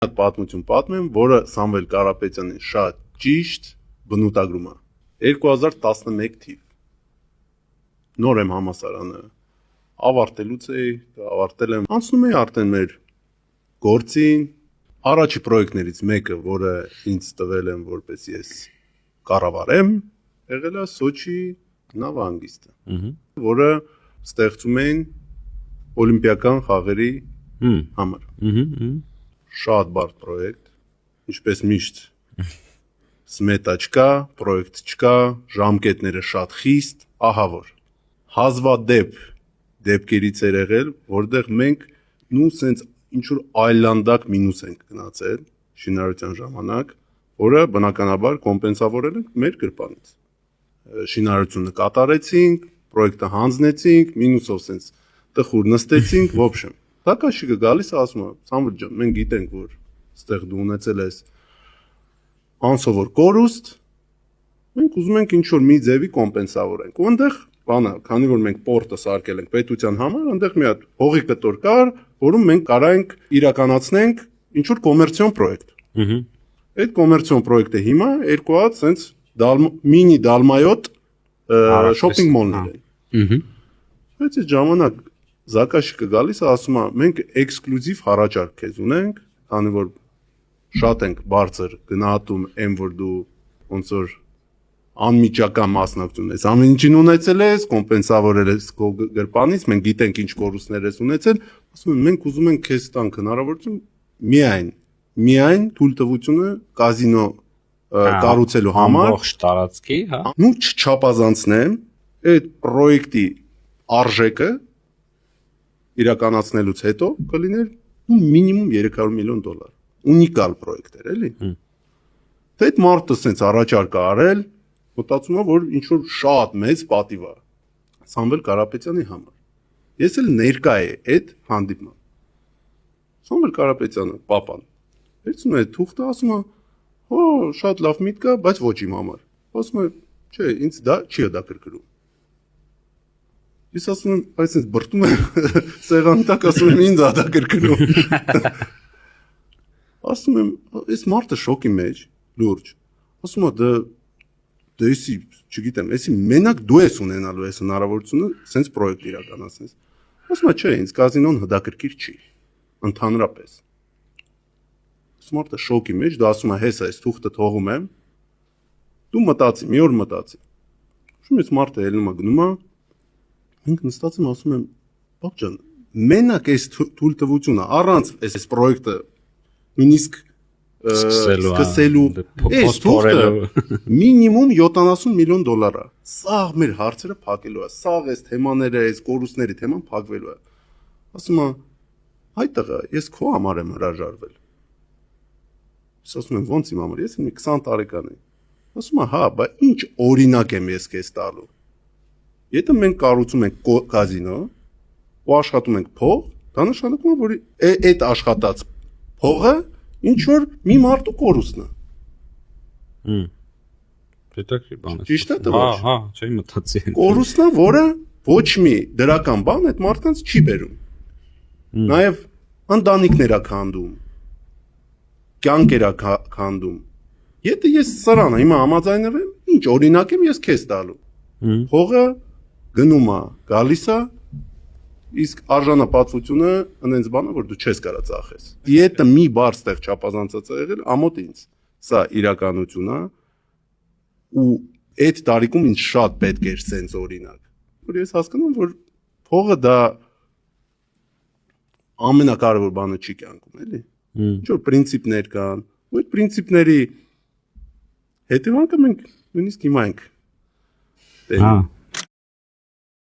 Պատմություն պատմեմ, որը Սամվել Կարապետյանի շատ ճիշտ բնութագրում է։ 2011 թիվ։ Նոր եմ համասարանը ավարտել եմ, անցնում էի արդեն մեր գործին, առաջի պրոյեկտներից մեկը, որը ինձ տվել եմ, որպես ես կառավարեմ, եղել է Սոչի նավահանգիստը, որը ստեղծում էին օլիմպիական խաղերի համար։ Շատ բարդ պրոյեկտ, ինչպես միշտ սմետա չկա, պրոյեկտ չկա, ժամկետները շատ խիստ, ահա որ հազվադեպ դեպքերից էր եղել, որտեղ մենք սենց ինչ-որ այլանդակ մինուս ենք գնացել շինարարության ժամանակ, որը բնականաբար կոմպենսավորել ենք մեր գրպանից։ Շինարարությունը կատարեցինք, պրոյեկտը հանձնեցինք, մինուսով սենց տխուր նստեցինք, в общем Տակաշիկը գալիս է ասում է, Սամվել ջան, մենք գիտենք, որ ստեղ դու ունեցել ես անսովոր կորուստ, մենք ուզում ենք ինչ-որ մի ձևի կոմպենսավորենք։ Ու այնտեղ բանը, քանի որ մենք պորտը սարքել ենք պետության համար, այնտեղ մի հատ հողի կտոր կար, որում մենք կարայինք իրականացնենք ինչ-որ կոմերցիոն պրոյեկտ։ Այդ կոմերցիոն պրոյեկտը հիմա երկու հատ սենց մինի դալմայոտ շոփինգ մոլներ են։ Բայց այդ ժամանակ Զակաշիկը գալիս է ասում է, մենք էքսկլյուզիվ հարաճարք քեզ ունենք, քանի որ շատ ենք բարձր գնահատում այն, որ դու ոնց որ անմիջական մասնակցություն ես, ամեն ինչին ունեցել ես, կոմպենսավորել ես քո գրպանից, մենք գիտենք ինչ կորուստներ ես ունեցել, ասում են մենք ուզում ենք քեզ տանք հնարավորություն միայն թույլտվությունը կազինո կառուցելու համար, ամբողջ տարածքի, հա։ Ու չչափազանցնեմ այդ պրոյեկտի արժեքը իրականացնելուց հետո կլիներ մինիմում $300 միլիոն։ Ունիկալ պրոյեկտ էր, էլի։ Թե այդ մարդը սենց առաջարկ է արել, մտածում եմ, որ ինչ որ շատ մեծ պատիվ է Սամվել Կարապետյանի համար։ Ես էլ ներկա եմ այդ հանդիպման։ Սամվել Կարապետյանը, պապան, վերցնում է թուղթը, ասում է, «Հո, շատ լավ միտք է, բայց ոչ իմ համար»։ Ասում է, «Չէ, ինձ դա չի հետաքրքրում»։ Ես ասում եմ, այս ինձ բրտում եմ սեղանի տակ, ասում եմ, ինձ հետաքրքրում։ Ասում եմ, այս մարդը շոկի մեջ, լուրջ։ Ասում է, դե էսի, չգիտեմ, էսի մենակ դու ես ունենալու այս հնարավորությունը սենց պրոյեկտ իրականացնես։ Ասում է, չէ, ինձ կազինոն հետաքրքիր չի, ընդհանրապես։ Այս մարդը շոկի մեջ, դա ասում է, հեսա, այս թուղթը թողում եմ, դու մտածի, մի օր մտածի։ Շում ես մարդը ելնում է գնում է, մենք նստած եմ ասում եմ, բակ ջան, մենակ այս թույլտվությունը առանց այս պրոյեկտը նույնիսկ սկսելու այս թուղթը մինիմում $70 միլիոն է։ Սաղ մեր հարցերը փակելու է, սաղ այս թեմաները, այս կորուստների թեման փակվելու է։ Ասում է, հայ տղա, ես քո համար եմ հրաժարվել։ Ես ասում եմ, ո՞նց իմ համար, ես մի 20 տարեկան եմ։ Ասում է, հա, բա ինչ օրինակ եմ ես քեզ տալու։ Եթե մենք կառուցում ենք կազինո ու աշխատում ենք փող, դա նշանակում է, որ այդ աշխատած փողը ինչ որ մի մարդու կորուստն է։ Պետք է բանը։ Ճիշտ է դա։ Հա, չէի մտածի։ Կորուստն է, որը ոչ մի դրական բան այդ մարդկանց չի բերում։ Նաև ընտանիքներ է քանդում, կյանքեր է քանդում։ Եթե ես սրանը հիմա համաձայնվեմ, ինչ օրինակ եմ ես քեզ տալու։ Փողը գնում է, գալիս է, իսկ արժանապատվությունը այնց բանը, որ դու չես կարա ծախես։ Դիետը մի բար ստեղ չափազանցած է եղել, ամոթ ինձ։ Սա իրականություն է, ու այդ տարիքում ինձ շատ պետք էր սենց օրինակ, որ ես հասկանում, որ փողը դա ամենակարևոր բանը չի կյանքում, էլի։ Ինչ որ պրինցիպներ կան, ու այդ պրինցիպների հետևանքը մենք նույնիսկ հիմա ենք։